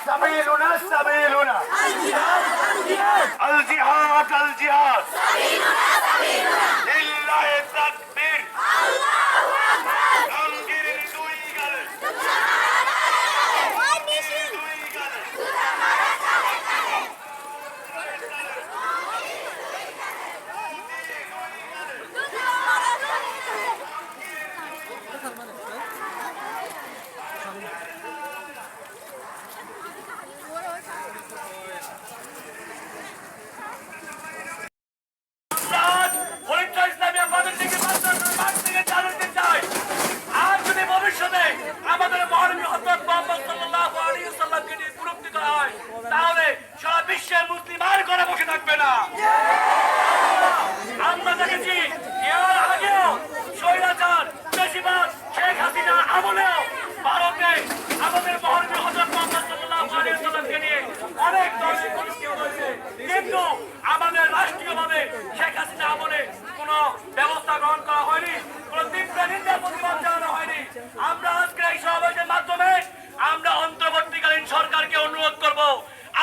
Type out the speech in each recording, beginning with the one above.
سبيلنا سبيلنا الجهاد الجهاد لله التكبير জঙ্গির দুই গালে আমাদের মহানবী হযরত মুহাম্মদ সাল্লাল্লাহু আলাইহি ওয়াসাল্লামকে নিয়ে বিরক্তি করা হয়, তাহলে সারা বিশ্বের মুসলিম আর ঘরে বসে থাকবে না। আমরা দেখেছি এর আগেও স্বৈরাচার বেশিরভাগ শেখ হাসিনা আমলেও ভারতে আমাদের মহানবী হযরত মুহাম্মদ সাল্লাল্লাহু আলাইহি ওয়াসাল্লামকে নিয়ে অনেক ধরনের কটূক্তি হয়েছে, কিন্তু আমাদের রাষ্ট্রীয়ভাবে শেখ হাসিনা আমলে কোনো ব্যবস্থা গ্রহণ করা হয়নি, কোনো তীব্র নিন্দা প্রতিবাদ জানানো হয়নি। আমরা আজকে এই সমাবেশের মাধ্যমে আমরা অন্তর্বর্তীকালীন সরকারকে অনুরোধ করব,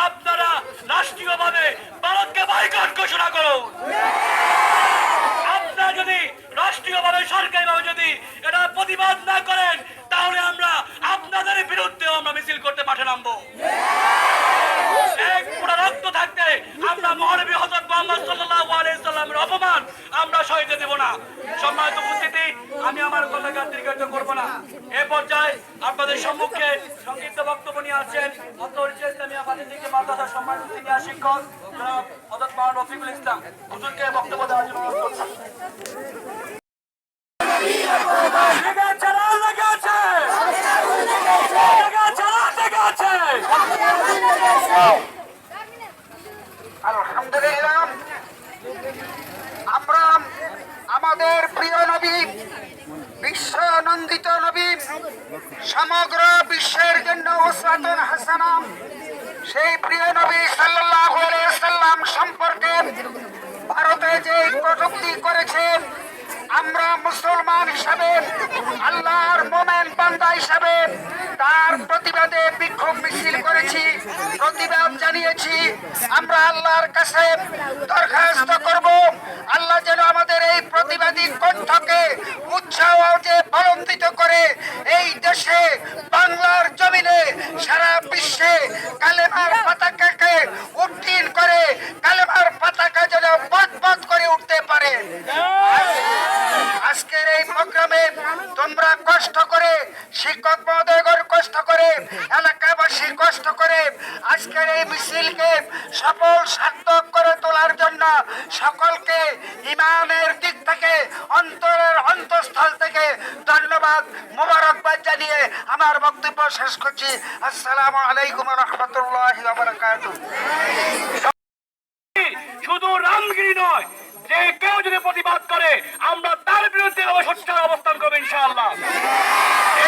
আপনারা রাষ্ট্রীয়ভাবে ভারতকে বয়কট ঘোষণা করুন। আপনারা যদি রাষ্ট্রীয়ভাবে সরকারিভাবে যদি এটা প্রতিবাদ না করেন, তাহলে আমরা আপনাদের বিরুদ্ধেও আমরা মিছিল করতে মাঠে নামবো। এক পুরো রক্ত থাকতে আমরা মহানবী হযরত মুহাম্মদ সাল্লাল্লাহু আলাইহি ওয়াসাল্লামের অপমান আমরা সইতে দেব না। সম্মানিত উপস্থিতি, আমি আমার কথাকে দীর্ঘায়িত করব না। এই পর্যায়ে আপনাদের সম্মুখে সংক্ষিপ্ত বক্তব্য নিয়ে আসছেন অন্তর্জাতীয় ইসলামিয়া বাণিজ্যিক মাদ্রাসার সম্মানিত সিনিয়র শিক্ষক জনাব হযরত মাওলানা রফিকুল ইসলাম হুজুরকে বক্তব্য দেওয়ার জন্য অনুরোধ করছি। আলহামদুলিল্লাহ, আমরা আমাদের প্রিয় নবী, বিশ্ব নন্দিত নবী, সমগ্র বিশ্বের জন্য উসওয়াতুন হাসানা, সেই প্রিয় নবী সাল্লাল্লাহু আলাইহি ওয়াসাল্লাম সম্পর্কে ভারতে যে কটূক্তি করেছেন, আমরা মুসলমান হিসাবে, আল্লাহর মোমেন বান্দা হিসাবে তার প্রতিবাদে বিক্ষোভ মিছিল করেছি, প্রতিবাদ জানিয়েছি। আমরা আল্লাহর কাছে দরখাস্ত করব, আল্লাহ যেন আমাদের এই প্রতিবাদী কণ্ঠকে উৎসাহ যে বলন্দিত করে এই দেশে বাংলার জমিনে সারা বিশ্বে কালেমার পতাকাকে উড্ডীন করে কালেমার পতাকা যেন বদবদ করে উঠতে পারে। আজকের এই প্রোগ্রামে তোমরা কষ্ট করে, শিক্ষক মহোদয়গণ কষ্ট করে, এলাকাবাসী কষ্ট করে আজকের এই মিছিলকে সফল সার্থক করে তোলার জন্য সকলকে ইমানের দিক থেকে, অন্তরের অন্তঃস্থল থেকে ধন্যবাদ, মোবারকবাদ জানিয়ে আমার বক্তব্য শেষ করছি। আসসালামু আলাইকুম ওয়া রাহমাতুল্লাহি ওয়া বারাকাতুহু। শুধু রামগিরি নয়, যে কেউ যদি প্রতিবাদ করে আমরা তার বিরুদ্ধে সোচ্চার অবস্থান করবো ইনশাআল্লাহ।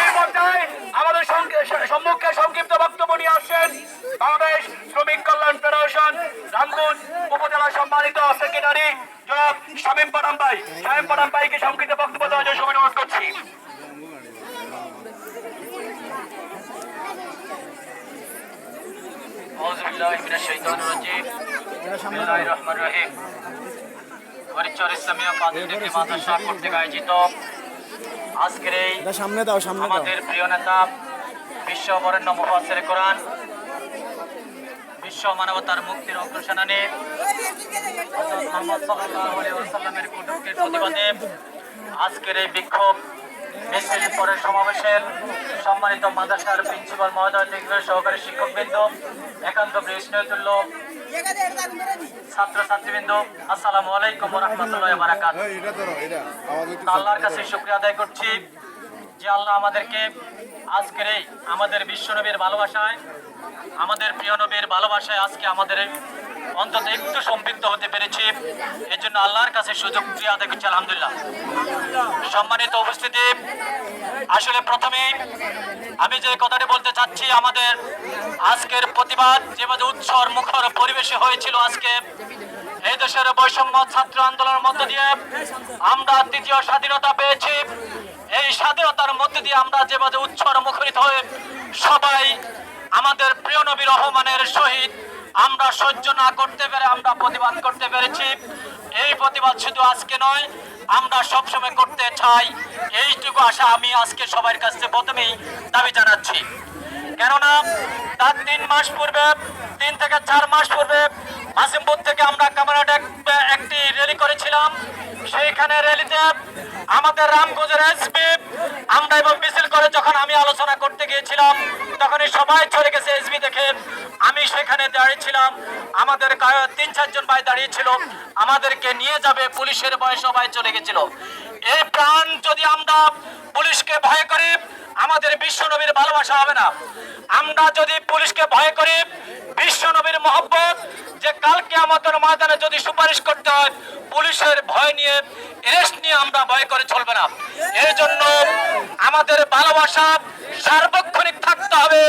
এই পর্যায়ে আমাদের সম্মুখে সংক্ষিপ্ত বক্তব্য নিয়ে আসছেন বাংলাদেশ শ্রমিক কল্যাণ ফেডারেশন রামগঞ্জ উপজেলা সম্মানিত সেক্রেটারি জনাব শামীম পাঠান ভাই। শামীম পাঠান ভাইকে সংক্ষিপ্ত বক্তব্য দেওয়ার জন্য অনুরোধ করছি। আউযু বিল্লাহি মিনাশ শাইতানির রাজীম। বিসমিল্লাহির রহমানির রহিম। হরিচর ইসলামিয়া বাণিজ্যিক মাদ্রাসা কর্তৃক আয়োজিত আজকের এই আমাদের প্রিয় নেতা, বিশ্ব বরেণ্য মুফাসসিরে কোরআন, বিশ্ব মানবতার মুক্তির অগ্রসেনানী হযরত মুহাম্মদ সাল্লাল্লাহু আলাইহি ওয়াসাল্লামের কটূক্তির প্রতিবাদে আজকের এই বিক্ষোভ মিছিল পরে সমাবেশের সম্মানিত মাদ্রাসার প্রিন্সিপাল মহোদয়, সহকারী শিক্ষকবৃন্দ, একান্ত প্রিয় স্নেহতুল্য ছাত্র ছাত্রীবৃন্দ, আসসালামু আলাইকুম ওয়া রাহমাতুল্লাহি ওয়া বারাকাতুহু। আল্লাহর কাছে শুকরিয়া আদায় করছি যে আল্লাহ আমাদেরকে আজকের এই আমাদের বিশ্বনবীর ভালোবাসায়, আমাদের প্রিয় নবীর ভালোবাসায় আজকে আমাদের অন্তত একটু সম্পৃক্ত হতে পেরেছি। এর জন্য আল্লাহর কাছে সুযোগ ক্রিয়া আদায় করছি আলহামদুলিল্লাহ। সম্মানিত উপস্থিতি, আসলে প্রথমেই আমি যে কথাটি বলতে চাচ্ছি, আমাদের আজকের প্রতিবাদ যেভাবে উৎসর মুখর পরিবেশে হয়েছিল, আজকে এই দেশের বৈষম্য ছাত্র আন্দোলনের মধ্য দিয়ে আমরা তৃতীয় স্বাধীনতা পেয়েছি। এই স্বাধীনতার মধ্যে দিয়ে আমরা যেভাবে উৎসর মুখরিত হয়ে সবাই আমাদের প্রিয় নবী রহমানের শহীদ আমরা সহ্য না করতে পেরে আমরা প্রতিবাদ করতে পেরেছি। এই প্রতিবাদ শুধু আজকে নয়, আমরা সবসময় করতে চাই। এইটুকু আশা আমি আজকে সবার কাছে প্রথমেই দাবি জানাচ্ছি। কেননা তার 3 মাস পূর্বে, 3 থেকে 4 মাস পূর্বে মাসিমপুর থেকে আমরা কামারহাটে একটি র্যালি করেছিলাম। সেইখানে র্যালিতে আমাদের রামগঞ্জের এসপি আমরা এবং মিছিল করে যখন আমি আলোচনা করতে গিয়েছিলাম, তখনই সবাই চলে গেছে এসপি দেখে। আমি সেখানে দাঁড়িয়েছিলাম, আমাদের 3-4 জন ভাই দাঁড়িয়েছিল, আমাদেরকে নিয়ে যাবে পুলিশের ভয়ে সবাই চলে গেছিল। এই প্রাণ যদি আমরা পুলিশকে ভয় করি, আমাদের বিশ্ব নবীর ভালোবাসা হবে না। আমরা যদি পুলিশকে ভয় করি, বিশ্ব নবীর মহব্বত যে কালকে আমাদের ময়দানে যদি সুপারিশ করতে হয়, পুলিশের ভয় নিয়ে এরেস্ট নিয়ে আমরা ভয় করে চলবে না। এই জন্য আমাদের ভালোবাসা সার্বক্ষণিক থাকতে হবে।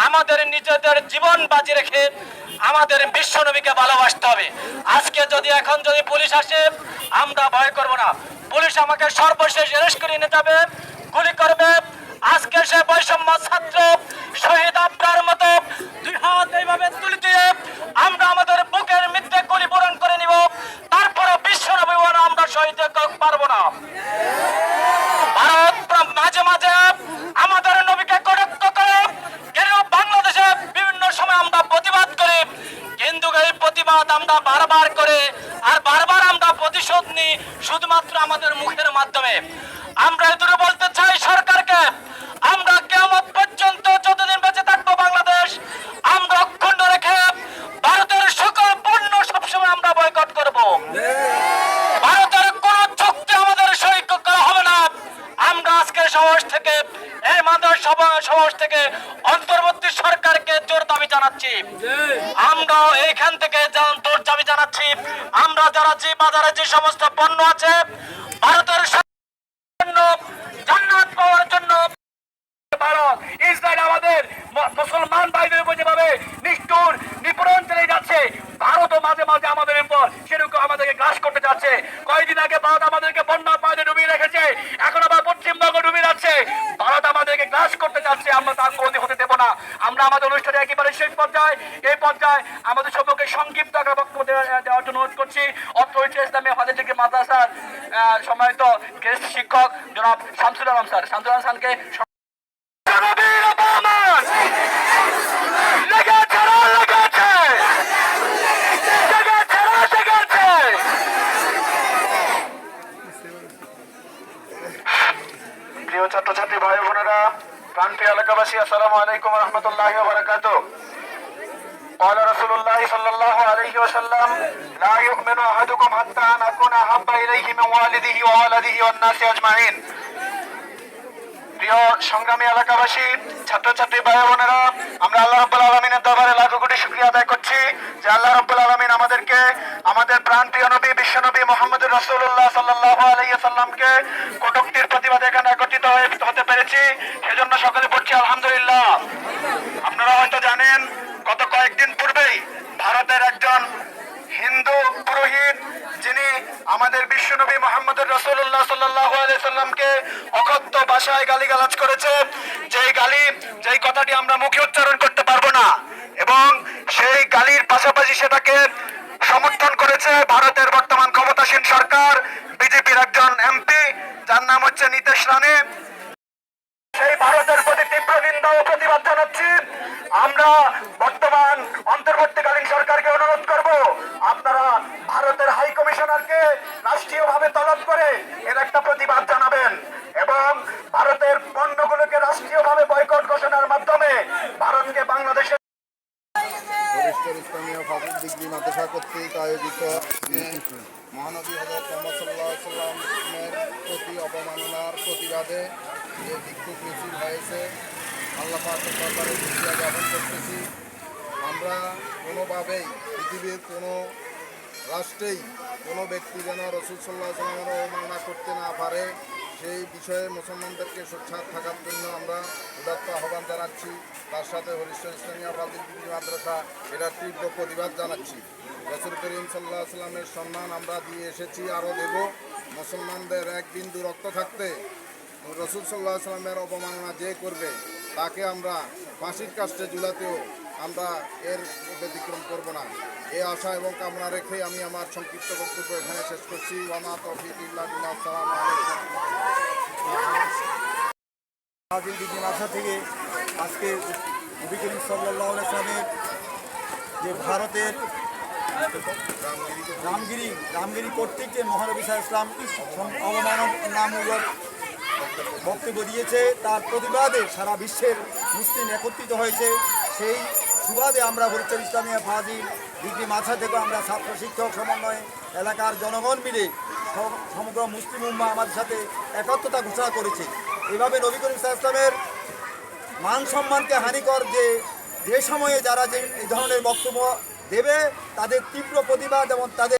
আমাদের নিজেদের জীবন বাজি রেখে আমাদের বিশ্ব নবীকে ভালোবাসতে হবে। আজকে যদি এখন যদি পুলিশ আসে, আমরা ভয় করব না। পুলিশ আমাকে সর্বশেষ এরেস্ট করে নিয়ে যাবে, গুলি করবে। আজকে সে বৈষম্য ছাত্র শহীদ আপনার মতো 2 হাত এইভাবে তুলে দিয়ে আমরা আমাদের বুকের মধ্যে গুলি বরণ করে নিব, তারপরে বিশ্ব নবী আমরা শহীদ পারবো না। ভারত মাঝে মাঝে আমাদের নবীকে কটাক্ষ করে, কেন বাংলাদেশে বিভিন্ন সময় আমরা প্রতিবাদ করি, কিন্তু এই প্রতিবাদ আমরা বারবার করে আর বারবার আমরা প্রতিশোধ নিই শুধুমাত্র আমাদের মুখের মাধ্যমে। আমরা এদূরে বলতে চাই সরকারকে, আমরা কিয়ামত পর্যন্ত যতদিন বেঁচে থাকবো বাংলাদেশ, আমরা অক্ষুণ্ণ রেখে ভারতের সকল পণ্য সবসময় আমরা বয়কট করব। ভারতের কোন চুক্তি আমাদের সই করা হবে না। আমরা আজকের সমাবেশ থেকে, এই মাদার সমাবেশ থেকে অন্তর্বর্তী সরকারকে জোর দাবি জানাচ্ছি। আমরা এইখান থেকে জোর দাবি জানাচ্ছি, আমরা যারা যে বাজারে যে সমস্ত পণ্য আছে ভারতের জান্নাত পাওয়ার জন্য, ভারত ইসরায়েল আমাদের মুসলমান ভাইদের উপর যেভাবে নিষ্ঠুর নিপীড়ন চালিয়ে যাচ্ছে, ভারতও মাঝে মাঝে আমাদের উপর সেরকম আমাদেরকে গ্রাস করতে যাচ্ছে। কয়েকদিন আগে ভারত আমাদেরকে বন্যার পানিতে ডুবিয়ে রেখেছে, এখন আবার পশ্চিমবঙ্গ ডুবিয়ে যাচ্ছে। ভারত আমাদেরকে গ্রাস করতে যাচ্ছে, আমরা তার কোনোদিন হতে দেবো না। আমরা আমাদের অনুষ্ঠানে একেবারে শেষ পর্যায়ে, এই পর্যায়ে আমাদের সবাইকে সংক্ষিপ্ত আকারে বক্তব্য দেওয়ার জন্য অনুরোধ করছি। অত্র ইসলামী হাদিস থেকে মাদ্রাসার সম্মানিত গেস্ট শিক্ষক জনাব শামসুল আলম স্যার, শামসুল আলম স্যারকে প্রিয় ছাত্রছাত্রী ভাই বোনেরা, প্রান্তীয় এলাকাবাসী, আসসালামু আলাইকুম ওয়া রাহমাতুল্লাহি ওয়া বারাকাতুহু। قال رسول الله صلى الله عليه وسلم لا يؤمن احدكم حتى نكون احب اليه من والده وولده والناس اجمعين। প্রিয় সংগ্রামী এলাকাবাসী, ছাত্রছাত্রী ভাই বোনেরা, আমরা আল্লাহ রাব্বুল আলামিনের দরবারে লাখো কোটি শুকরিয়া আদায় করছি যে আল্লাহ রাব্বুল আলামিন আমাদেরকে আমাদের প্রাণপ্রিয় নবী বিশ্বনবী মুহাম্মদুর রাসূলুল্লাহ সাল্লাল্লাহু আলাইহি ওয়াসাল্লামকে কটূক্তির প্রতিবাদে এখানে একত্রিত হতে পেরেছি, সেজন্য সকলে পড়ছি আলহামদুলিল্লাহ। আপনারা হয়তো জানেন, গত কয়েকদিন পূর্বেই ভারতের একজন হিন্দু পুরোহিত, যিনি আমাদের বিশ্বনবী মুহাম্মদুর রাসূলুল্লাহ সাল্লাল্লাহু আলাইহি সাল্লামকে অকথ্য ভাষায় গালিগালাজ করেছে, যেই কথাটি আমরা মুখে উচ্চারণ করতে পারবো না, এবং সেই গালির পাশাপাশি সেটাকে সমর্থন করেছে ভারতের বর্তমান ক্ষমতাসীন সরকার, বিজেপির একজন এমপি, যার নাম হচ্ছে নীতিশ রানে। সেই ভারতের প্রতি তীব্র নিন্দা ও প্রতিবাদ জানাচ্ছি। আমরা বর্তমান অন্তর্বর্তীকালীন সরকারকে অনুরোধ করব, আপনারা ভারতের হাই কমিশনারকে রাষ্ট্রীয়ভাবে তলব করে এর একটা প্রতিবাদ জানাবেন এবং ভারতের পণ্যগুলোকে রাষ্ট্রীয়ভাবে বয়কট ঘোষণার মাধ্যমে ভারতকে বাংলাদেশের বরিষ্ঠ ইসলামীয় ফাজিল ডিগ্রি মাদ্রাসা কর্তৃক আয়োজিত মহানবী হযরত মুহাম্মদ সাল্লাল্লাহু আলাইহি ওয়াসাল্লামের প্রতি অবমাননার প্রতিবাদে যে বিক্ষোভ মিছিল হয়েছে, আল্লাহ পাকের দরবারে শুকরিয়া জ্ঞাপন করতেছি। আমরা কোনোভাবেই পৃথিবীর কোনো রাষ্ট্রেই কোনো ব্যক্তি যেন রসুল সাল্লাহ সাল্লামের অবমাননা করতে না পারে সেই বিষয়ে মুসলমানদেরকে সোচ্চার থাকার জন্য আমরা উদাত্ত আহ্বান জানাচ্ছি। তার সাথে হরিশ্বর ইসলামিয়া ফাজিল ডিগ্রি মাদ্রাসা এটার তীব্র প্রতিবাদ জানাচ্ছি। রসুল করিম সাল্লাহ সাল্লামের সম্মান আমরা দিয়ে এসেছি, আরও দেব। মুসলমানদের এক বিন্দু রক্ত থাকতে রসুল সাল্লাহ সাল্লামের অবমাননা যে করবে তাকে আমরা ফাঁসির কাস্টে ঝুলাতেও আমরা এর ব্যতিক্রম করব না। এই আশা এবং কামনা রেখে আমি আমার সংক্ষিপ্ত বক্তব্য এখানে শেষ করছি। ওয়ামা তৌফিক ইল্লা বিল্লাহ। আসসালামু আলাইকুম। ফাজিল ডিগ্রি মাদ্রাসা থেকে আজকে নবী করিম সাল্লাল্লাহু আলাইহি ওয়াসাল্লামের যে ভারতের রামগিরি কর্তৃক যে মহানবী সাল্লাল্লাহু আলাইহি ওয়াসাল্লাম অবমাননামূলক বক্তব্য দিয়েছে, তার প্রতিবাদে সারা বিশ্বের মুসলিম একত্রিত হয়েছে। সেই সুবাদে আমরা হরিশ্বর ইসলামিয়া ফাজিল ডিগ্রি মাদ্রাসা থেকে আমরা ছাত্র শিক্ষক সমন্বয়ে এলাকার জনগণ মিলে সমগ্র মুসলিম উম্মাহ আমাদের সাথে একত্রতা ঘোষণা করেছে। এভাবে নবী করিম সাল্লাল্লাহু আলাইহি ওয়াসাল্লামের মান সম্মানকে হানিকর যে সময়ে যারা যে এই ধরনের বক্তব্য দেবে তাদের তীব্র প্রতিবাদ এবং তাদের